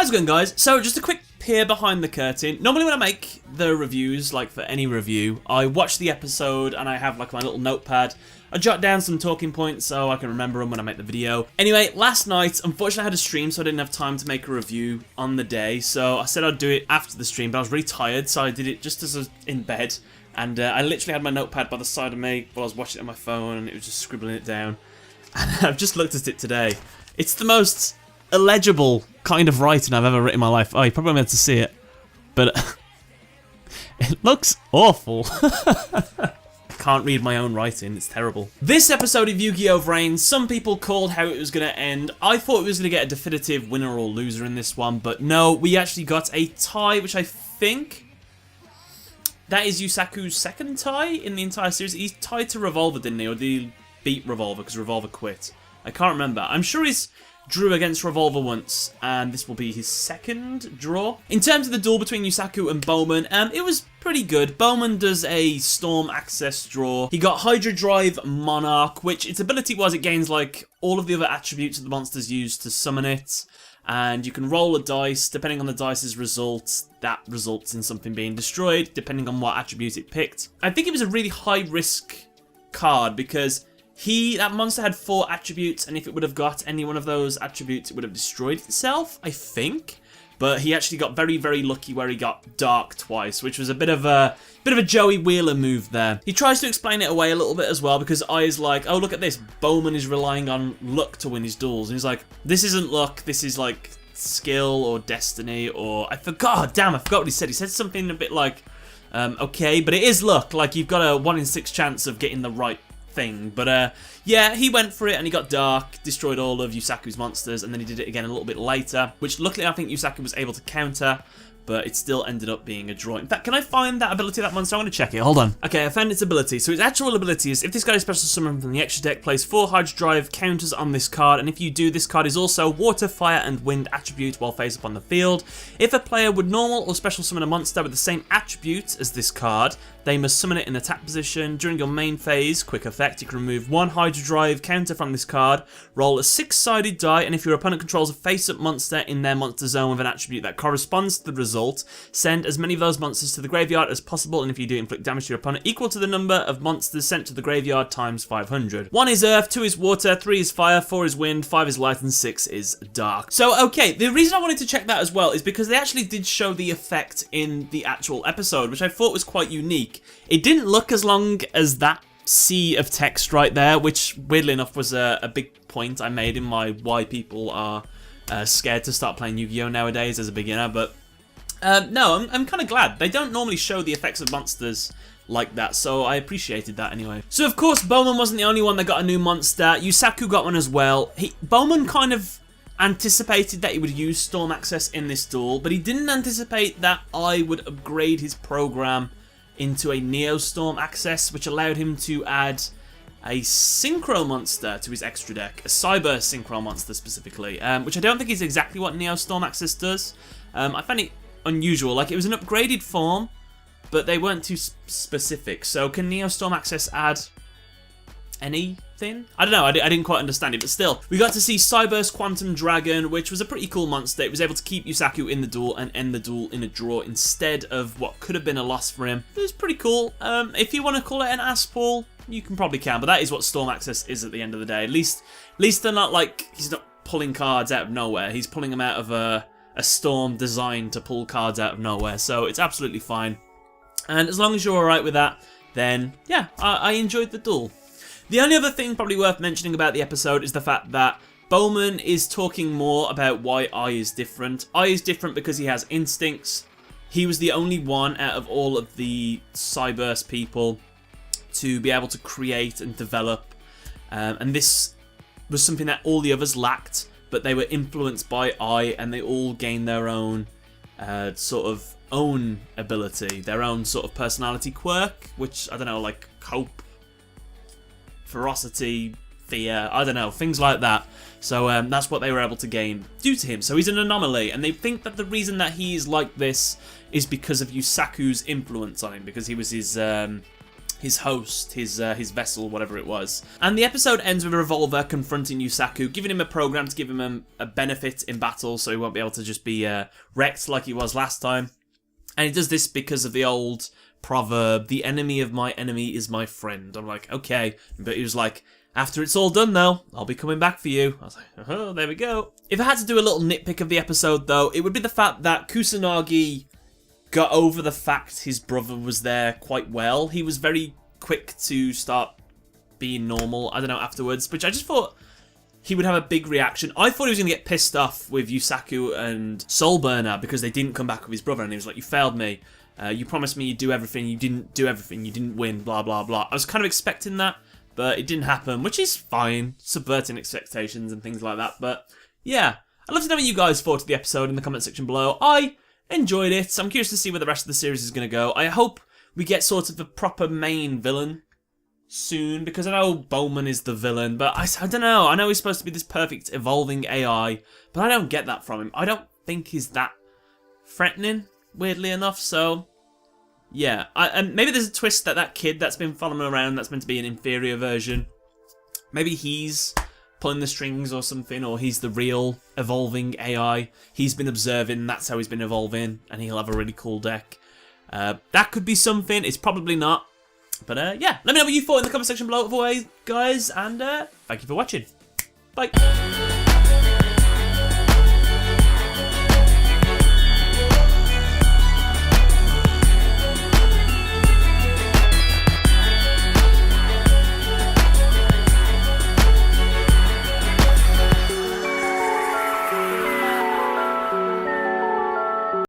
How's it going, guys? So just a quick peer behind the curtain. Normally when I make the reviews, like for any review, I watch the episode and I have like my little notepad. I jot down some talking points so I can remember them when I make the video. Anyway, last night, unfortunately I had a stream so I didn't have time to make a review on the day. So I said I'd do it after the stream, but I was really tired, so I did it just as I was in bed. And I literally had my notepad by the side of me while I was watching it on my phone and it was just scribbling it down. And I've just looked at it today. It's the most illegible kind of writing I've ever written in my life. Oh, you probably won't be able to see it, but it looks awful. I can't read my own writing, it's terrible. This episode of Yu-Gi-Oh! VRAINS, some people called how it was going to end. I thought it was going to get a definitive winner or loser in this one, but no, we actually got a tie, which I think that is Yusaku's second tie in the entire series. He's tied to Revolver, didn't he? Or did he beat Revolver because Revolver quit? I can't remember. I'm sure he's drew against Revolver once, and this will be his second draw. In terms of the duel between Yusaku and Bowman, it was pretty good. Bowman does a Storm Access draw. He got Hydra Drive Monarch, which its ability was it gains like all of the other attributes that the monsters use to summon it, and you can roll a dice. Depending on the dice's results, that results in something being destroyed, depending on what attribute it picked. I think it was a really high risk card because that monster had 4 attributes, and if it would have got any one of those attributes, it would have destroyed itself, I think. But he actually got very, very lucky where he got Dark twice, which was a bit of a Joey Wheeler move there. He tries to explain it away a little bit as well, because I is like, oh, look at this, Bowman is relying on luck to win his duels. And he's like, this isn't luck, this is like skill or destiny, or I forgot what he said. He said something a bit like, okay, but it is luck, like you've got a 1 in 6 chance of getting the right thing. But yeah, he went for it and he got Dark, destroyed all of Yusaku's monsters, and then he did it again a little bit later, which luckily I think Yusaku was able to counter, but it still ended up being a draw. In fact, can I find that ability of that monster? I want to check it. Hold on. Okay, I found its ability. So its actual ability is, if this guy is special summoned from the extra deck, place 4 Hydra Drive counters on this card, and if you do, this card is also Water, Fire, and Wind attribute while face up on the field. If a player would normal or special summon a monster with the same attribute as this card, they must summon it in attack position. During your main phase, quick effect, you can remove 1 Hydra Drive counter from this card, roll a 6-sided die, and if your opponent controls a face-up monster in their monster zone with an attribute that corresponds to the result, send as many of those monsters to the graveyard as possible, and if you do, inflict damage to your opponent equal to the number of monsters sent to the graveyard times 500. 1 is Earth, 2 is Water, 3 is Fire, 4 is Wind, 5 is Light, and 6 is Dark. So, okay, the reason I wanted to check that as well is because they actually did show the effect in the actual episode, which I thought was quite unique. It didn't look as long as that sea of text right there, which weirdly enough was a big point I made in my why people are scared to start playing Yu-Gi-Oh! Nowadays as a beginner, but no, I'm kind of glad. They don't normally show the effects of monsters like that, so I appreciated that anyway. So of course, Bowman wasn't the only one that got a new monster. Yusaku got one as well. Bowman kind of anticipated that he would use Storm Access in this duel, but he didn't anticipate that I would upgrade his program into a Neo Storm Access, which allowed him to add a Synchro monster to his extra deck, a Cyber Synchro monster specifically, which I don't think is exactly what Neo Storm Access does. I found it unusual, like it was an upgraded form, but they weren't too specific. So can Neo Storm Access add anything? I don't know, I didn't quite understand it, but still. We got to see Cyber's Quantum Dragon, which was a pretty cool monster. It was able to keep Yusaku in the duel and end the duel in a draw instead of what could have been a loss for him. It was pretty cool. If you want to call it an ass pull, you can probably but that is what Storm Access is at the end of the day. At least they're not like, he's not pulling cards out of nowhere. He's pulling them out of a storm designed to pull cards out of nowhere, so it's absolutely fine. And as long as you're alright with that, then yeah, I enjoyed the duel. The only other thing probably worth mentioning about the episode is the fact that Bowman is talking more about why I is different. I is different because he has instincts. He was the only one out of all of the Cyberse people to be able to create and develop, and this was something that all the others lacked, but they were influenced by I, and they all gained their own sort of own ability, their own sort of personality quirk, which, I don't know, like hope, ferocity, fear, I don't know, things like that. So that's what they were able to gain due to him. So he's an anomaly, and they think that the reason that he's like this is because of Yusaku's influence on him, because he was his his host, his vessel, whatever it was. And the episode ends with Revolver confronting Yusaku, giving him a program to give him a benefit in battle, so he won't be able to just be wrecked like he was last time. And he does this because of the old proverb, the enemy of my enemy is my friend. I'm like, okay. But he was like, after it's all done though, I'll be coming back for you. I was like, oh, there we go. If I had to do a little nitpick of the episode though, it would be the fact that Kusanagi got over the fact his brother was there quite well. He was very quick to start being normal, I don't know, afterwards, which I just thought he would have a big reaction. I thought he was going to get pissed off with Yusaku and Soulburner because they didn't come back with his brother, and he was like, you failed me. You promised me you'd do everything, you didn't do everything, you didn't win, blah, blah, blah. I was kind of expecting that, but it didn't happen, which is fine, subverting expectations and things like that. But yeah, I'd love to know what you guys thought of the episode in the comment section below. I enjoyed it. I'm curious to see where the rest of the series is going to go. I hope we get sort of a proper main villain soon, because I know Bowman is the villain, but I don't know. I know he's supposed to be this perfect evolving AI, but I don't get that from him. I don't think he's that threatening, weirdly enough, so yeah. And maybe there's a twist that kid that's been following him around, that's meant to be an inferior version, maybe he's pulling the strings or something, or he's the real evolving AI. He's been observing, that's how he's been evolving, and he'll have a really cool deck. That could be something, it's probably not. But yeah, let me know what you thought in the comment section below, guys, and thank you for watching. Bye.